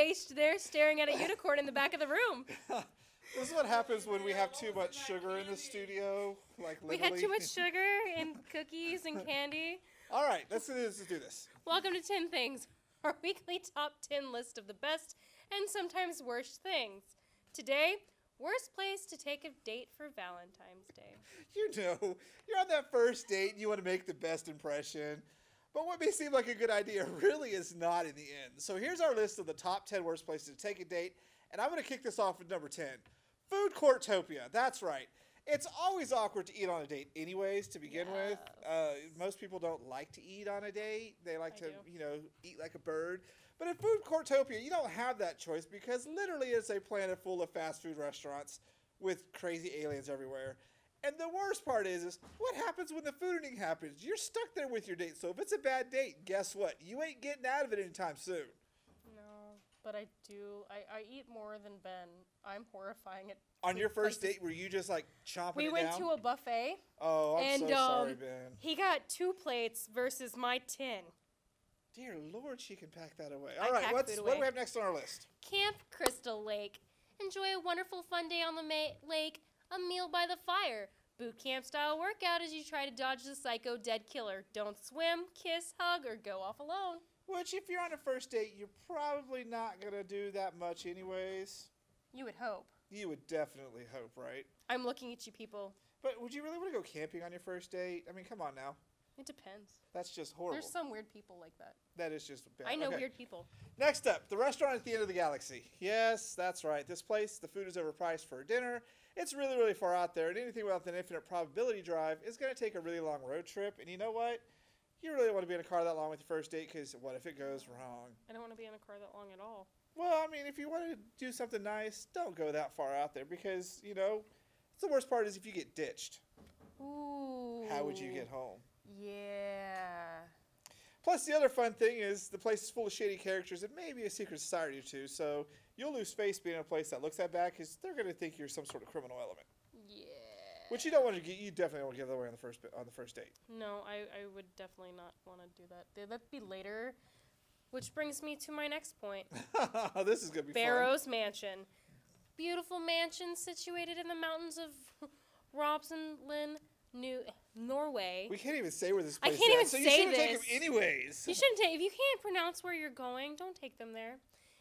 faced there staring at a unicorn in the back of the room. This is what happens when we have too much sugar in the studio. Like literally. We had too much sugar and cookies and candy. All right, let's do this. Welcome to 10 Things, our weekly top 10 list of the best and sometimes worst things. Today, worst place to take a date for Valentine's Day. You know, you're on that first date and you want to make the best impression. But what may seem like a good idea really is not in the end. So here's our list of the top 10 worst places to take a date. And I'm going to kick this off with number 10. Food Courtopia. That's right. It's always awkward to eat on a date anyways, to begin with. Most people don't like to eat on a date. They like to, eat like a bird. But in Food Courtopia, you don't have that choice because literally it's a planet full of fast food restaurants with crazy aliens everywhere. And the worst part is what happens when the fooding happens? You're stuck there with your date. So if it's a bad date, guess what? You ain't getting out of it anytime soon. No, but I do. I eat more than Ben. I'm horrifying at on your first date, were you just like chomping it down? We went to a buffet. Oh, I'm so sorry, Ben. He got 2 plates versus my 10. Dear Lord, she can pack that away. All right, what do we have next on our list? Camp Crystal Lake. Enjoy a wonderful fun day on the lake, a meal by the fire. Boot camp style workout as you try to dodge the psycho dead killer. Don't swim, kiss, hug, or go off alone. Which, if you're on a first date, you're probably not going to do that much anyways. You would hope. You would definitely hope, right? I'm looking at you people. But would you really want to go camping on your first date? I mean, come on now. It depends. That's just horrible. There's some weird people like that. That is just bad. I know weird people. Next up, the restaurant at the end of the galaxy. Yes, that's right. This place, the food is overpriced for a dinner. It's really, really far out there, and anything without an infinite probability drive is going to take a really long road trip. And you know what? You really want to be in a car that long with your first date because what if it goes wrong? I don't want to be in a car that long at all. Well, I mean, if you want to do something nice, don't go that far out there because, the worst part is if you get ditched. Ooh. How would you get home? Yeah. Plus, the other fun thing is the place is full of shady characters and maybe a secret society or two, so you'll lose face being in a place that looks that bad because they're going to think you're some sort of criminal element. Yeah. Which you don't want to get. You definitely won't give that away on the first date. No, I would definitely not want to do that. That'd be later. Which brings me to my next point. This is going to be Barrow's Mansion. Beautiful mansion situated in the mountains of Robsonlin, Norway. We can't even say where this place is. I can't even so say you shouldn't this. take them anyways. You shouldn't take. If you can't pronounce where you're going, don't take them there.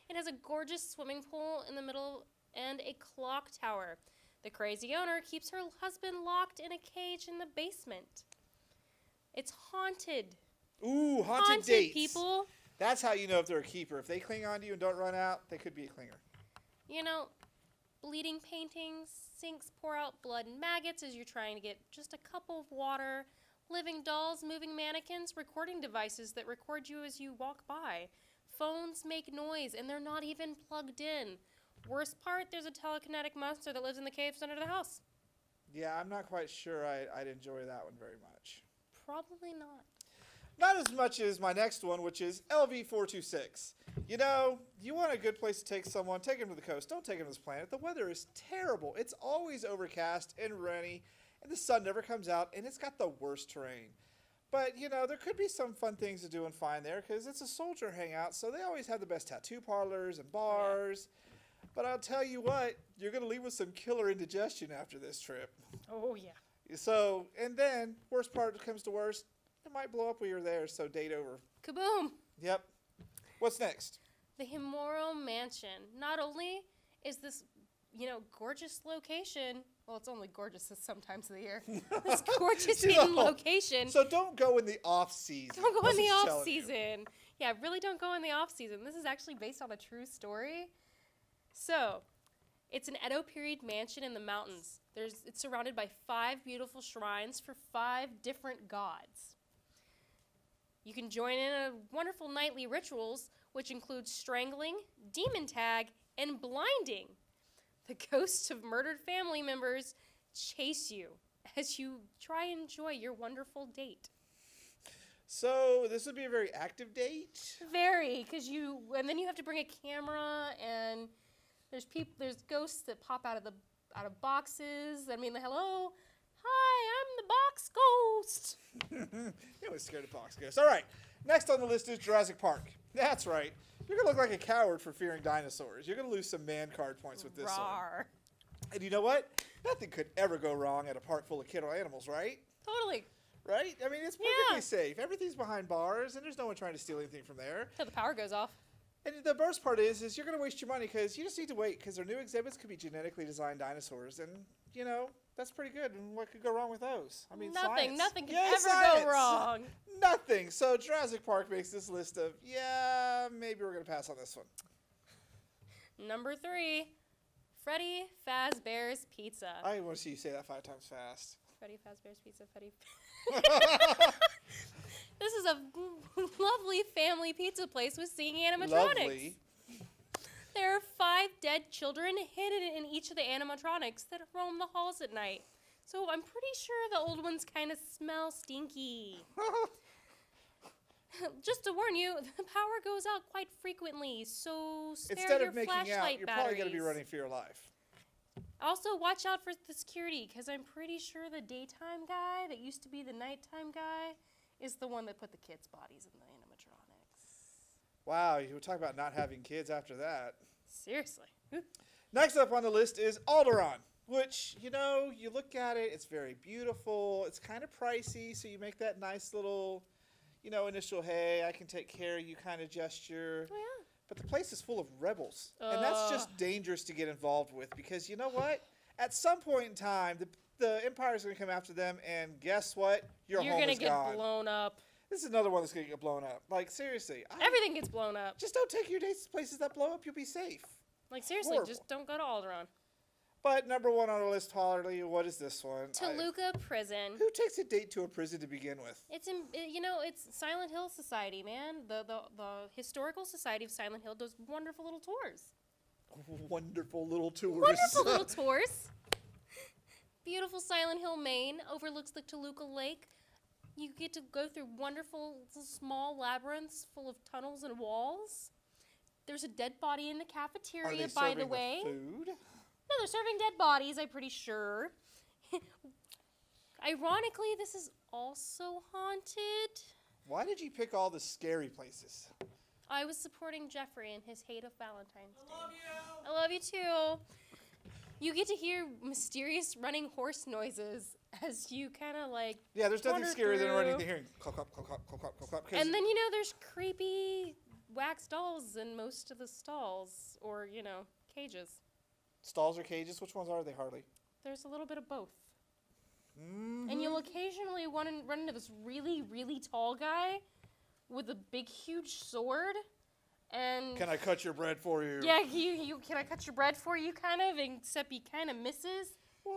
It has a gorgeous swimming pool in the middle and a clock tower. The crazy owner keeps her husband locked in a cage in the basement. It's haunted. Ooh, haunted dates. People. That's how you know if they're a keeper. If they cling on to you and don't run out, they could be a clinger. Bleeding paintings, sinks pour out blood and maggots as you're trying to get just a cup of water, living dolls, moving mannequins, recording devices that record you as you walk by. Phones make noise, and they're not even plugged in. Worst part, there's a telekinetic monster that lives in the caves under the house. Yeah, I'm not quite sure I'd enjoy that one very much. Probably not. Not as much as my next one, which is LV426. You want a good place to take someone, take them to the coast. Don't take them to this planet. The weather is terrible. It's always overcast and rainy, and the sun never comes out, and it's got the worst terrain. But, there could be some fun things to do and find there because it's a soldier hangout, so they always have the best tattoo parlors and bars. Yeah. But I'll tell you what, you're going to leave with some killer indigestion after this trip. Oh, yeah. So, and then, worst part comes to worst, it might blow up while you're there, so date over. Kaboom! Yep. What's next? The Himuro Mansion. Not only is this, gorgeous location, well, it's only gorgeous sometimes of the year. This gorgeous hidden location. So don't go in the off-season. Don't go in the off-season. Yeah, really don't go in the off-season. This is actually based on a true story. So, it's an Edo period mansion in the mountains. It's surrounded by 5 beautiful shrines for 5 different gods. You can join in a wonderful nightly rituals, which include strangling, demon tag, and blinding. The ghosts of murdered family members chase you as you try and enjoy your wonderful date. So this would be a very active date? Very, and then you have to bring a camera, and there's ghosts that pop out of boxes. I mean, hello. Hi, I'm the box ghost. You always scared of box ghosts. All right, next on the list is Jurassic Park. That's right. You're going to look like a coward for fearing dinosaurs. You're going to lose some man card points with this one. And you know what? Nothing could ever go wrong at a park full of kennel animals, right? Totally. Right? I mean, it's perfectly safe. Everything's behind bars, and there's no one trying to steal anything from there. Until the power goes off. And the worst part is you're going to waste your money because you just need to wait because their new exhibits could be genetically designed dinosaurs. And, you know, that's pretty good. And what could go wrong with those? I mean, nothing. science. Nothing can Yay, ever science. go wrong. Nothing. So Jurassic Park makes this list of, yeah, maybe we're going to pass on this one. Number 3, Freddy Fazbear's Pizza. I want to see you say that 5 times fast. Freddy Fazbear's Pizza. This is a lovely family pizza place with singing animatronics. Lovely. There are 5 dead children hidden in each of the animatronics that roam the halls at night. So I'm pretty sure the old ones kind of smell stinky. Just to warn you, the power goes out quite frequently, so spare Instead your of making flashlight out, you're batteries. probably going to be running for your life. Also, watch out for the security, because I'm pretty sure the daytime guy that used to be the nighttime guy is the one that put the kids' bodies in the animatronics. Wow, you were talking about not having kids after that. Seriously. Next up on the list is Alderaan, which, you know, you look at it, it's very beautiful. It's kind of pricey, so you make that nice little, you know, initial, hey, I can take care of you kind of gesture. Oh, yeah. But the place is full of rebels, and that's just dangerous to get involved with because you know what? At some point in time, the Empire's going to come after them, and guess what? Your home is gone. You're going to get blown up. This is another one that's going to get blown up. Like, seriously. Everything gets blown up. Just don't take your dates to places that blow up. You'll be safe. Like, seriously, Horrible. just don't go to Alderaan. But number 1 on our list, Harley, what is this one? Toluca Prison. Who takes a date to a prison to begin with? It's it's Silent Hill Society, man. The Historical Society of Silent Hill does wonderful little tours. Wonderful little tours. Wonderful little tours. Beautiful Silent Hill, Maine, overlooks the Toluca Lake. You get to go through wonderful small labyrinths full of tunnels and walls. There's a dead body in the cafeteria, by the way. Food? No, they're serving dead bodies, I'm pretty sure. Ironically, this is also haunted. Why did you pick all the scary places? I was supporting Jeffrey in his hate of Valentine's Day. I love you! I love you too. You get to hear mysterious running horse noises as you kind of like. Yeah, there's nothing scarier than running to hearing. And then, you know, there's creepy wax dolls in most of the stalls or, you know, cages. Stalls or cages? Which ones are they, Harley? There's a little bit of both. Mm-hmm. And you'll occasionally run into this really, really tall guy with a big, huge sword. And can I cut your bread for you? Yeah, can I cut your bread for you, kind of, except he kind of misses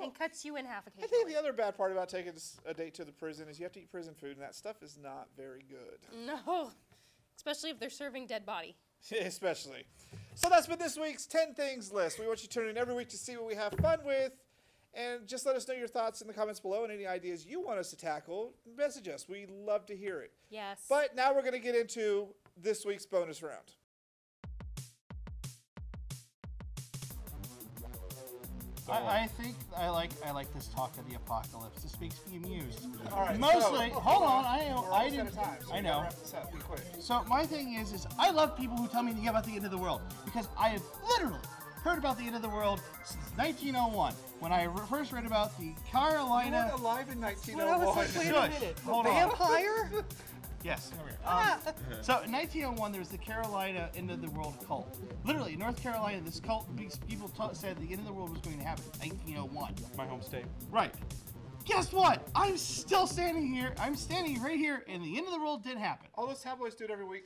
and cuts you in half occasionally. I think the other bad part about taking a date to the prison is you have to eat prison food, and that stuff is not very good. No, especially if they're serving dead body. Especially. So that's been this week's 10 Things list. We want you to tune in every week to see what we have fun with. And just let us know your thoughts in the comments below and any ideas you want us to tackle. Message us. We love to hear it. Yes. But now we're going to get into this week's bonus round. I think I like this talk of the apocalypse. This makes me amused. All right. Mostly, hold on. I didn't. Time, so I know. So my thing is I love people who tell me about the end of the world because I have literally heard about the end of the world since 1901 when I first read about the Carolina. You weren't alive in 1901. Wait a minute. Hold on. Vampire? Yes. So in 1901, there was the Carolina end of the world cult. Literally, in North Carolina, this cult, people said the end of the world was going to happen in 1901. My home state. Right. Guess what? I'm still standing here. I'm standing right here, and the end of the world did happen. All those tabloids do it every week.